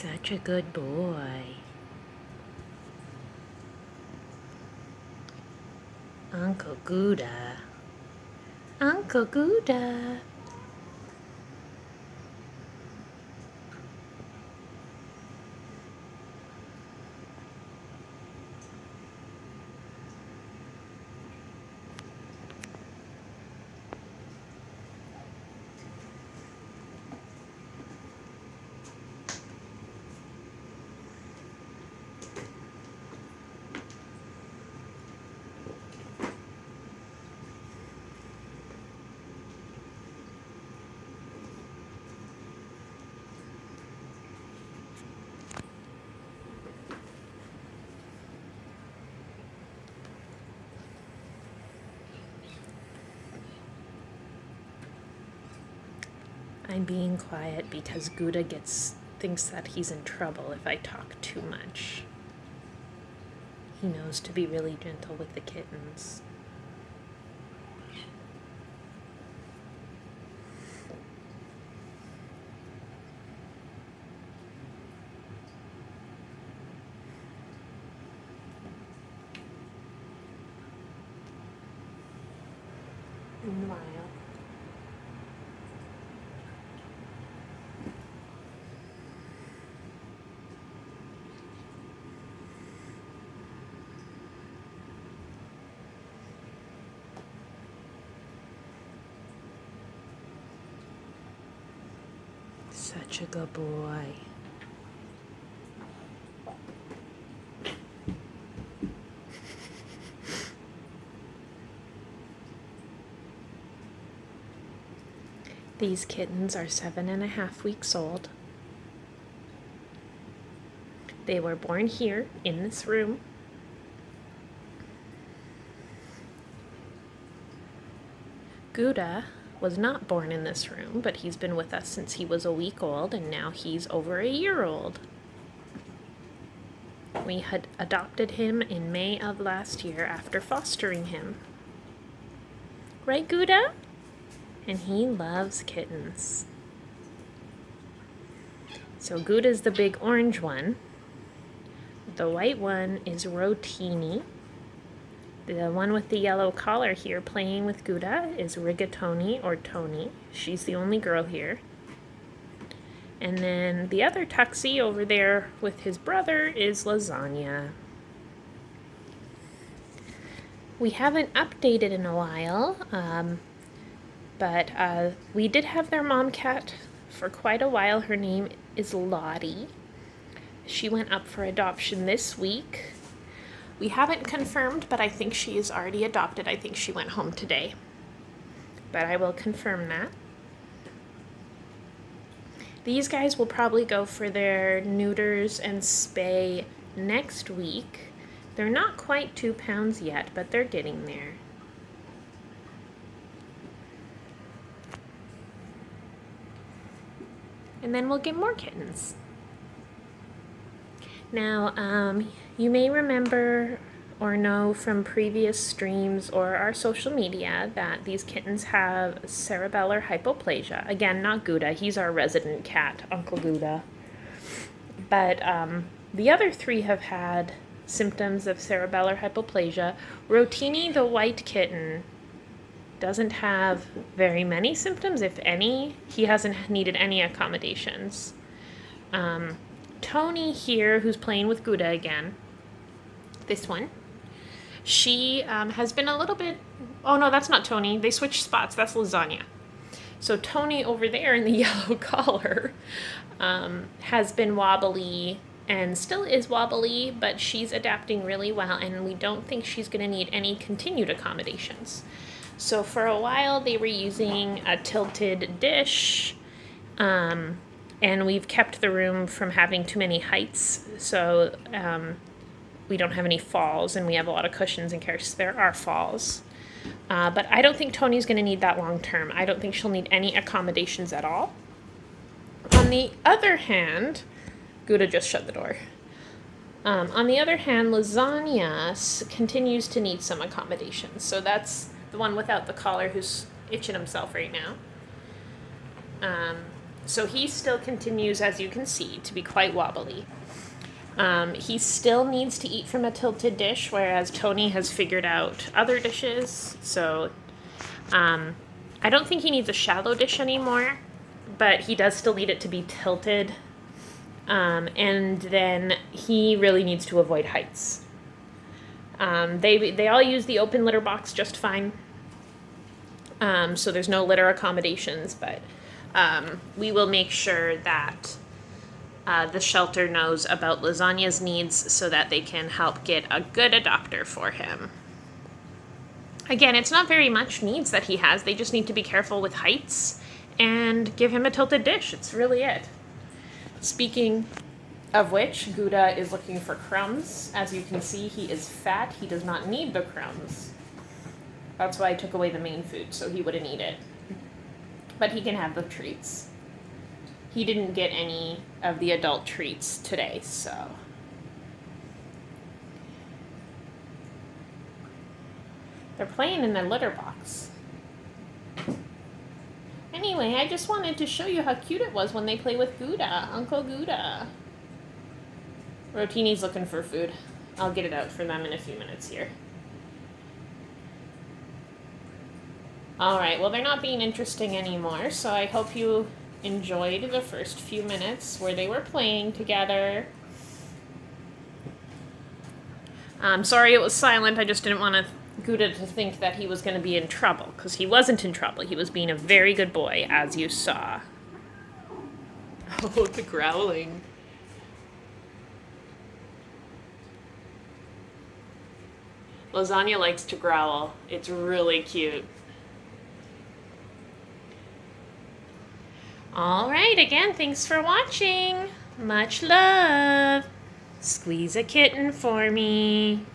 Such a good boy. Uncle Gouda. Uncle Gouda. I'm being quiet because Gouda thinks that he's in trouble if I talk too much. He knows to be really gentle with the kittens. Meanwhile, such a good boy. These kittens are 7.5 weeks old. They were born here in this room. Gouda was not born in this room, but he's been with us since he was a week old, and now he's over a year old. We had adopted him in May of last year after fostering him. Right, Gouda? And he loves kittens. So Gouda's the big orange one. The white one is Rotini. The one with the yellow collar here playing with Gouda is Rigatoni or Tony. She's the only girl here. And then the other tuxie over there with his brother is Lasagna. We haven't updated in a while, but we did have their mom cat for quite a while. Her name is Lottie. She went up for adoption this week. We haven't confirmed, but I think she is already adopted. I think she went home today. But I will confirm that. These guys will probably go for their neuters and spay next week. They're not quite 2 pounds yet, but they're getting there. And then we'll get more kittens. Now, you may remember or know from previous streams or our social media that these kittens have cerebellar hypoplasia. Again, not Gouda. He's our resident cat, Uncle Gouda. But the other 3 have had symptoms of cerebellar hypoplasia. Rotini, the white kitten, doesn't have very many symptoms, if any. He hasn't needed any accommodations. Tony here, who's playing with Gouda again, this one, she has been a little bit, oh no, that's not Tony, they switched spots, that's Lasagna. So Tony over there in the yellow collar has been wobbly and still is wobbly, but she's adapting really well, and we don't think she's going to need any continued accommodations. So for a while they were using a tilted dish, and we've kept the room from having too many heights, so we don't have any falls, and we have a lot of cushions in case there are falls. But I don't think Tony's going to need that long term. I don't think she'll need any accommodations at all. On the other hand, Gouda just shut the door. On the other hand, Lasagna continues to need some accommodations. So that's the one without the collar who's itching himself right now. So he still continues, as you can see, to be quite wobbly. He still needs to eat from a tilted dish, whereas Tony has figured out other dishes. So I don't think he needs a shallow dish anymore, but he does still need it to be tilted. And then he really needs to avoid heights. They all use the open litter box just fine. So there's no litter accommodations, but we will make sure that the shelter knows about Lasagna's needs so that they can help get a good adopter for him. Again, it's not very much needs that he has. They just need to be careful with heights and give him a tilted dish. It's really it. Speaking of which, Gouda is looking for crumbs. As you can see, he is fat. He does not need the crumbs. That's why I took away the main food, so he wouldn't eat it. But he can have the treats. He didn't get any of the adult treats today, so. They're playing in the litter box. Anyway, I just wanted to show you how cute it was when they play with Gouda, Uncle Gouda. Rotini's looking for food. I'll get it out for them in a few minutes here. Alright, well they're not being interesting anymore, so I hope you enjoyed the first few minutes where they were playing together. I'm sorry it was silent, I just didn't want Gouda to think that he was going to be in trouble, because he wasn't in trouble. He was being a very good boy, as you saw. Oh, the growling. Lasagna likes to growl. It's really cute. Alright, again, thanks for watching. Much love. Squeeze a kitten for me.